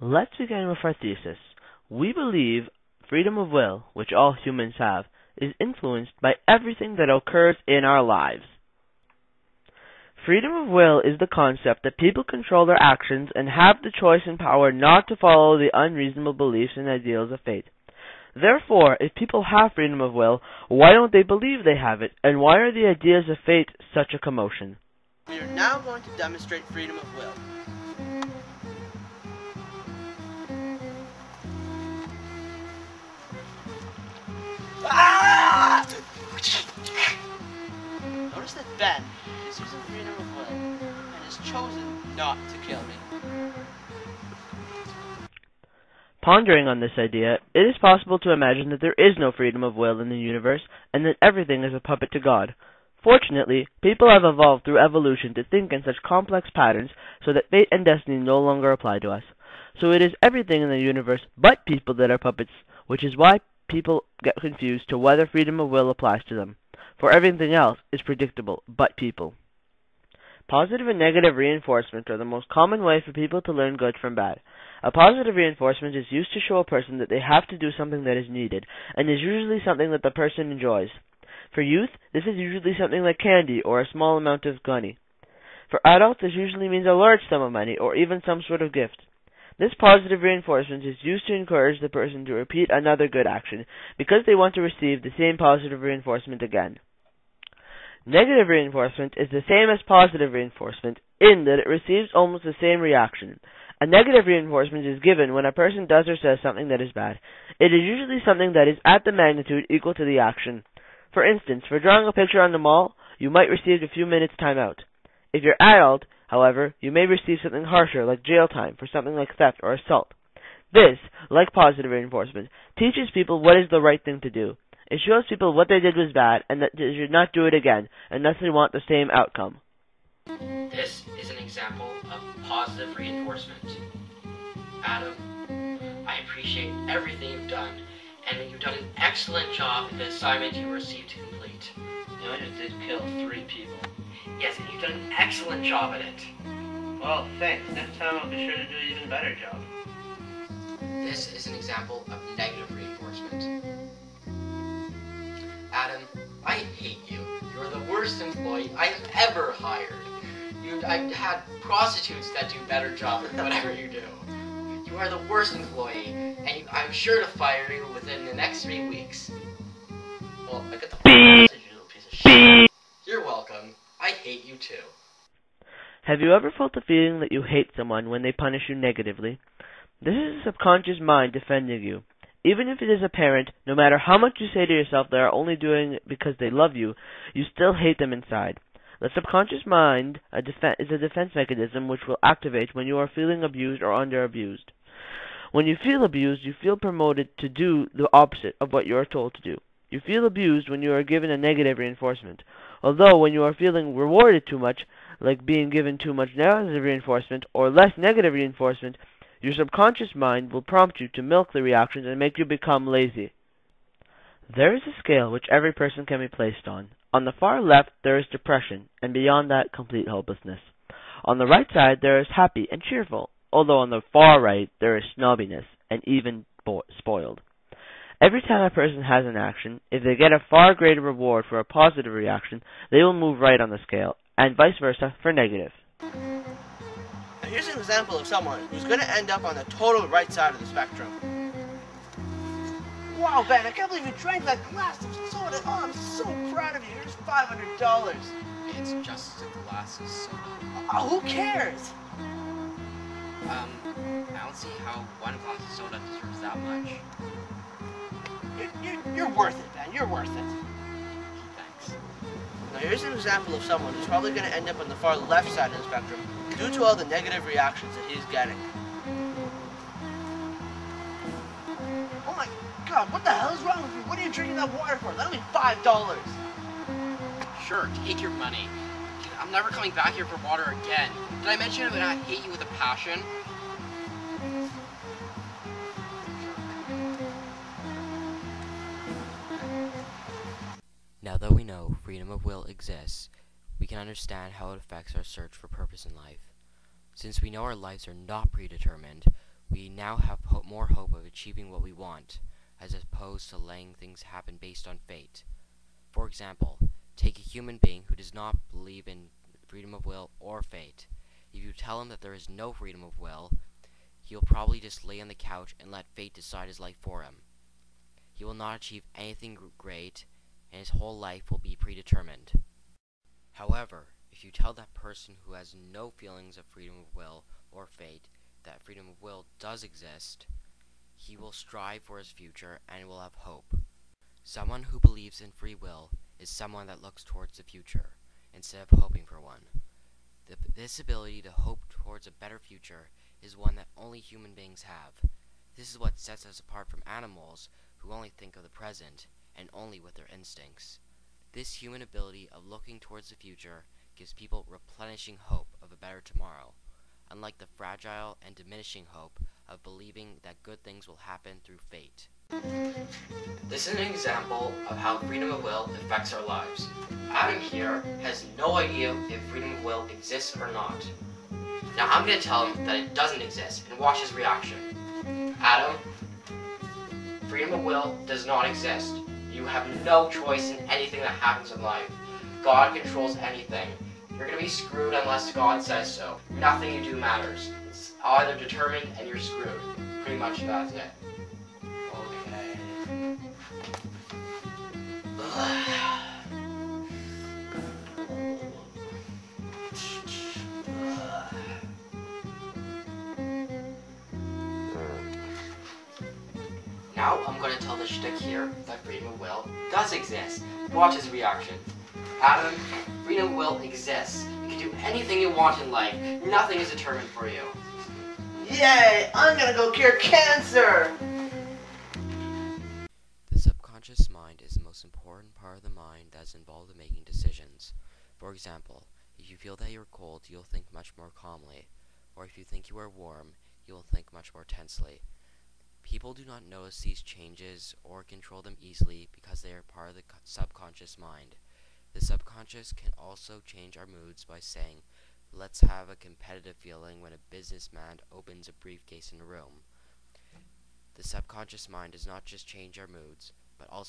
Let's begin with our thesis. We believe freedom of will, which all humans have, is influenced by everything that occurs in our lives. Freedom of will is the concept that people control their actions and have the choice and power not to follow the unreasonable beliefs and ideals of fate. Therefore, if people have freedom of will, why don't they believe they have it, and why are the ideas of fate such a commotion? We are now going to demonstrate freedom of will. Ah! Notice that Ben is using freedom of will and has chosen not to kill me. Pondering on this idea, it is possible to imagine that there is no freedom of will in the universe and that everything is a puppet to God. Fortunately, people have evolved through evolution to think in such complex patterns so that fate and destiny no longer apply to us. So it is everything in the universe but people that are puppets, which is why people get confused to whether freedom of will applies to them. For everything else is predictable but people. Positive and negative reinforcement are the most common way for people to learn good from bad. A positive reinforcement is used to show a person that they have to do something that is needed, and is usually something that the person enjoys. For youth, this is usually something like candy or a small amount of money. For adults, this usually means a large sum of money or even some sort of gift. This positive reinforcement is used to encourage the person to repeat another good action, because they want to receive the same positive reinforcement again. Negative reinforcement is the same as positive reinforcement in that it receives almost the same reaction. A negative reinforcement is given when a person does or says something that is bad. It is usually something that is at the magnitude equal to the action. For instance, for drawing a picture on the wall, you might receive a few minutes timeout. If you're adult, however, you may receive something harsher like jail time for something like theft or assault. This, like positive reinforcement, teaches people what is the right thing to do. It shows people what they did was bad and that they should not do it again unless they want the same outcome. This is an example of positive reinforcement. Adam, I appreciate everything you've done, and you've done an excellent job in the assignment you received to complete. You know, you did kill 3 people. Yes, and you've done an excellent job at it. Well, thanks. Next time I'll be sure to do an even better job. This is an example of negative reinforcement. Adam, I hate you. You are the worst employee I have ever hired. I've had prostitutes that do better job than whatever you do. You are the worst employee, and I'm sure to fire you within the next 3 weeks. Well, I got the message, you little piece of shit. You're welcome. I hate you too. Have you ever felt the feeling that you hate someone when they punish you negatively? This is the subconscious mind defending you. Even if it is apparent, no matter how much you say to yourself they are only doing it because they love you, you still hate them inside. The subconscious mind is a defense mechanism which will activate when you are feeling abused or under-abused. When you feel abused, you feel promoted to do the opposite of what you are told to do. You feel abused when you are given a negative reinforcement. Although when you are feeling rewarded too much, like being given too much negative reinforcement or less negative reinforcement, your subconscious mind will prompt you to milk the reactions and make you become lazy. There is a scale which every person can be placed on. On the far left, there is depression, and beyond that, complete hopelessness. On the right side, there is happy and cheerful, although on the far right, there is snobbiness and even spoiled. Every time a person has an action, if they get a far greater reward for a positive reaction, they will move right on the scale, and vice versa for negative. Now here's an example of someone who's going to end up on the total right side of the spectrum. Wow, Ben, I can't believe you drank that glass of soda. Oh, I'm so proud of you. Here's $500. It's just a glass of soda. Oh, who cares? I don't see how 1 glass of soda deserves that much. You're worth it, Ben. You're worth it. Thanks. Now here's an example of someone who's probably going to end up on the far left side of the spectrum due to all the negative reactions that he's getting. Oh my God, what the hell is wrong with you? What are you drinking that water for? That'll be $5. Sure, take your money. I'm never coming back here for water again. Did I mention that I hate you with a passion? Now that we know freedom of will exists, we can understand how it affects our search for purpose in life. Since we know our lives are not predetermined, We now have more hope of achieving what we want, as opposed to letting things happen based on fate. For example, take a human being who does not believe in freedom of will or fate. If you tell him that there is no freedom of will, he'll probably just lay on the couch and let fate decide his life for him. He will not achieve anything great, and his whole life will be predetermined. However, if you tell that person who has no feelings of freedom of will or fate that freedom of will does exist, he will strive for his future and will have hope. Someone who believes in free will is someone that looks towards the future, instead of hoping for one. This ability to hope towards a better future is one that only human beings have. This is what sets us apart from animals who only think of the present, and only with their instincts. This human ability of looking towards the future gives people replenishing hope of a better tomorrow, unlike the fragile and diminishing hope of believing that good things will happen through fate. This is an example of how freedom of will affects our lives. Adam here has no idea if freedom of will exists or not. Now I'm going to tell him that it doesn't exist and watch his reaction. Adam, freedom of will does not exist. You have no choice in anything that happens in life. God controls anything. You're going to be screwed unless God says so. Nothing you do matters. It's either determined and you're screwed. Pretty much that's it. Okay. Now I'm going to tell the shtick here that freedom of will does exist. Watch his reaction. Adam, freedom of will exists. You can do anything you want in life. Nothing is determined for you. Yay! I'm gonna go cure cancer! The subconscious mind is the most important part of the mind that is involved in making decisions. For example, if you feel that you are cold, you'll think much more calmly, or if you think you are warm, you will think much more tensely. People do not notice these changes or control them easily because they are part of the subconscious mind. The subconscious can also change our moods by saying, "Let's have a competitive feeling when a businessman opens a briefcase in a room." The subconscious mind does not just change our moods, but also